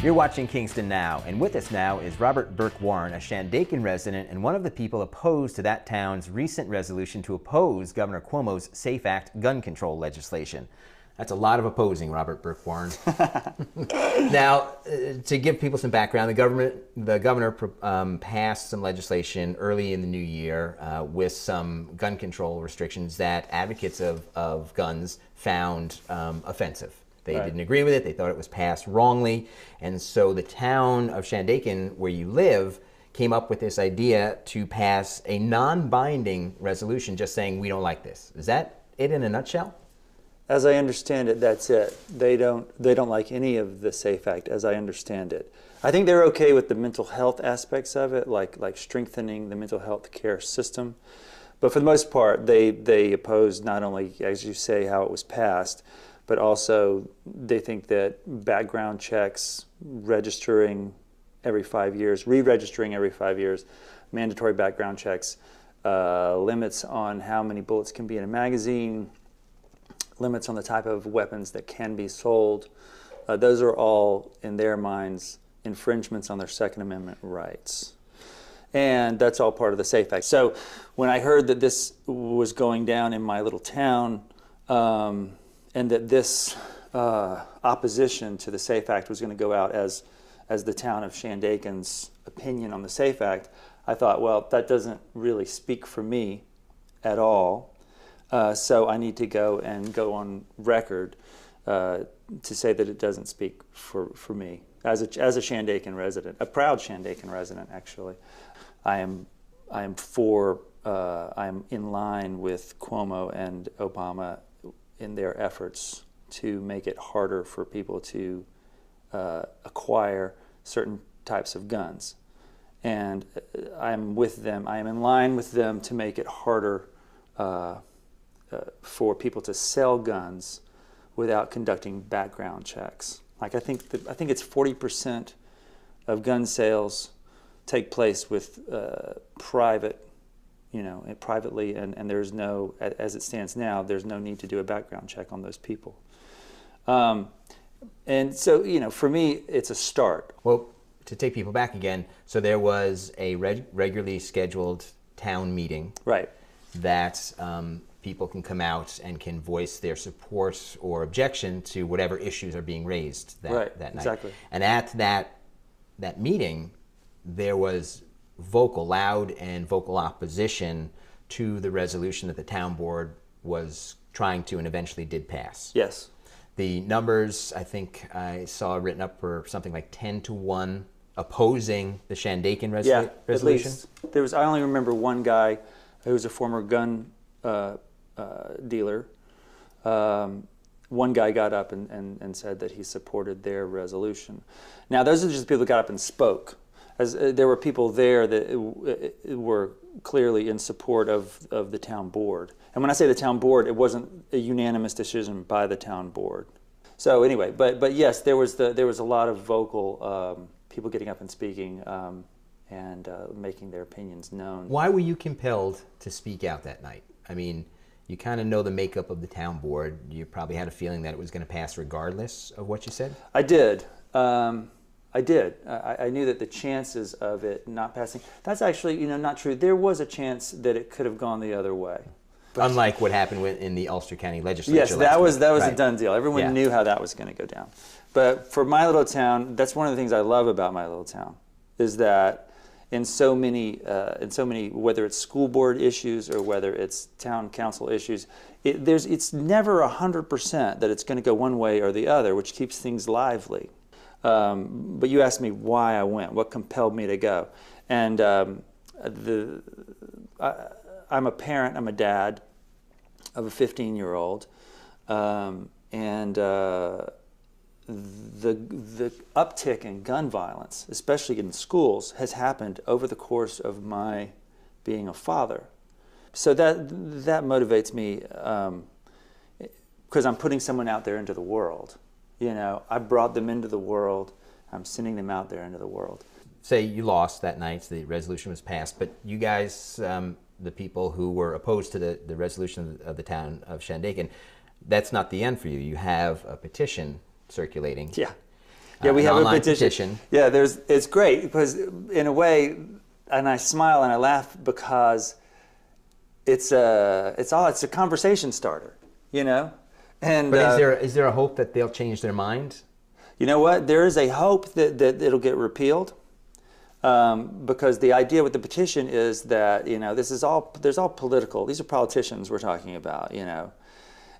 You're watching Kingston Now, and with us now is Robert Burke Warren, a Shandaken resident and one of the people opposed to that town's recent resolution to oppose Governor Cuomo's SAFE Act gun control legislation. That's a lot of opposing, Robert Burke Warren. Now, to give people some background, the governor passed some legislation early in the new year with some gun control restrictions that advocates of guns found offensive. They didn't agree with it. They thought it was passed wrongly. And so the town of Shandaken, where you live, came up with this idea to pass a non-binding resolution just saying, we don't like this. Is that it in a nutshell? As I understand it, that's it. They don't like any of the SAFE Act, as I understand it. I think they're okay with the mental health aspects of it, like strengthening the mental health care system. But for the most part, they oppose not only, as you say, how it was passed, but also they think that background checks, registering every 5 years, re-registering every 5 years, mandatory background checks, limits on how many bullets can be in a magazine, limits on the type of weapons that can be sold. Those are all, in their minds, infringements on their Second Amendment rights. And that's all part of the SAFE Act. So when I heard that this was going down in my little town, and that this opposition to the SAFE Act was going to go out as the town of Shandaken's opinion on the SAFE Act, I thought, well, that doesn't really speak for me at all. So I need to go on record to say that it doesn't speak for me as a Shandaken resident, a proud Shandaken resident. Actually, I am in line with Cuomo and Obama in their efforts to make it harder for people to acquire certain types of guns. And I'm with them, I am in line with them to make it harder for people to sell guns without conducting background checks. Like I think it's 40% of gun sales take place with privately, and there's no, as it stands now, there's no need to do a background check on those people. And so, for me, it's a start. Well, to take people back again, so there was a regularly scheduled town meeting. Right. That people can come out and can voice their support or objection to whatever issues are being raised that night. Exactly. And at that meeting, there was loud and vocal opposition to the resolution that the town board was trying to and eventually did pass. Yes. The numbers, I think I saw written up for something like 10-1 opposing the Shandaken resolution. Yeah, at least. I only remember one guy who was a former gun dealer. One guy got up and said that he supported their resolution. Now, those are just the people that got up and spoke. As there were people there that were clearly in support of the town board. And when I say the town board, it wasn't a unanimous decision by the town board. So anyway, but yes, there was a lot of vocal people getting up and speaking and making their opinions known. Why were you compelled to speak out that night? I mean, you kind of know the makeup of the town board. You probably had a feeling that it was going to pass regardless of what you said? I did. I did. I knew that the chances of it not passing, that's actually, not true. There was a chance that it could have gone the other way. But unlike what happened in the Ulster County legislature. Yes, that was a done deal. Everyone knew how that was going to go down. But for my little town, that's one of the things I love about my little town, is that in so many, whether it's school board issues or whether it's town council issues, it's never 100% that it's going to go one way or the other, which keeps things lively. But you asked me why I went, what compelled me to go. And I'm a parent, I'm a dad of a 15-year-old, and the uptick in gun violence, especially in schools, has happened over the course of my being a father. So that motivates me because I'm putting someone out there into the world. I brought them into the world. I'm sending them out there into the world. Say you lost that night, so the resolution was passed, but you guys, the people who were opposed to the resolution of the town of Shandaken, that's not the end for you. You have a petition circulating. Yeah. Yeah, we have a petition. Yeah, it's great because in a way, and I smile and I laugh because it's a conversation starter, you know. And but is there a hope that they'll change their mind? You know what? There is a hope that it'll get repealed. Because the idea with the petition is that, you know, there's all political. These are politicians we're talking about, you know,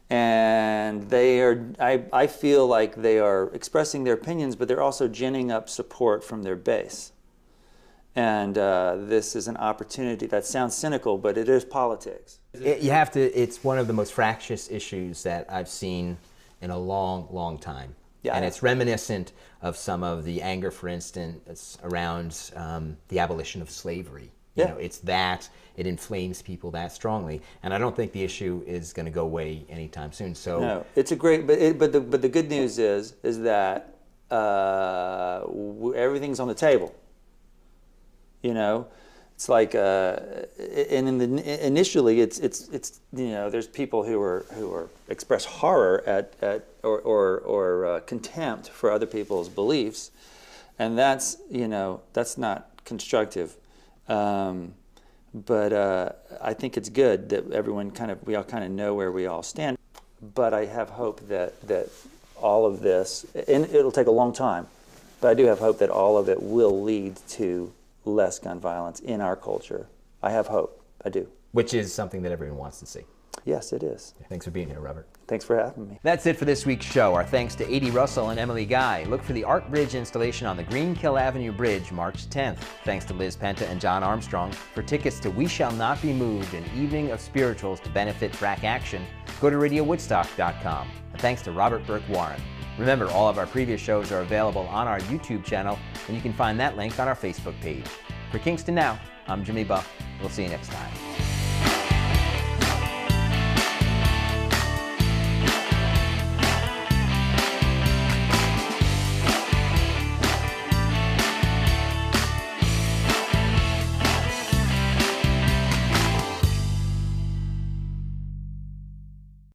and I feel like they are expressing their opinions, but they're also ginning up support from their base. And this is an opportunity. That sounds cynical, but it is politics. It's one of the most fractious issues that I've seen in a long, long time. Yeah, and it's reminiscent of some of the anger, for instance, around the abolition of slavery. You know, it's that, it inflames people that strongly. And I don't think the issue is going to go away anytime soon. So no, it's a great, but the good news is that everything's on the table. You know, it's like, initially it's you know, there's people who express horror at or contempt for other people's beliefs, and that's, you know, that's not constructive. But I think it's good that we all kind of know where we all stand. But I have hope that all of this, and it'll take a long time, but I do have hope that all of it will lead to less gun violence in our culture. I have hope. I do. Which is something that everyone wants to see. Yes, it is. Thanks for being here, Robert. Thanks for having me. That's it for this week's show. Our thanks to A.D. Russell and Emily Guy. Look for the Art Bridge installation on the Greenkill Avenue Bridge, March 10th. Thanks to Liz Penta and John Armstrong. For tickets to We Shall Not Be Moved, an evening of spirituals to benefit Frack Action, go to radiowoodstock.com. And thanks to Robert Burke Warren. Remember, all of our previous shows are available on our YouTube channel, and you can find that link on our Facebook page. For Kingston Now, I'm Jimmy Buff. We'll see you next time.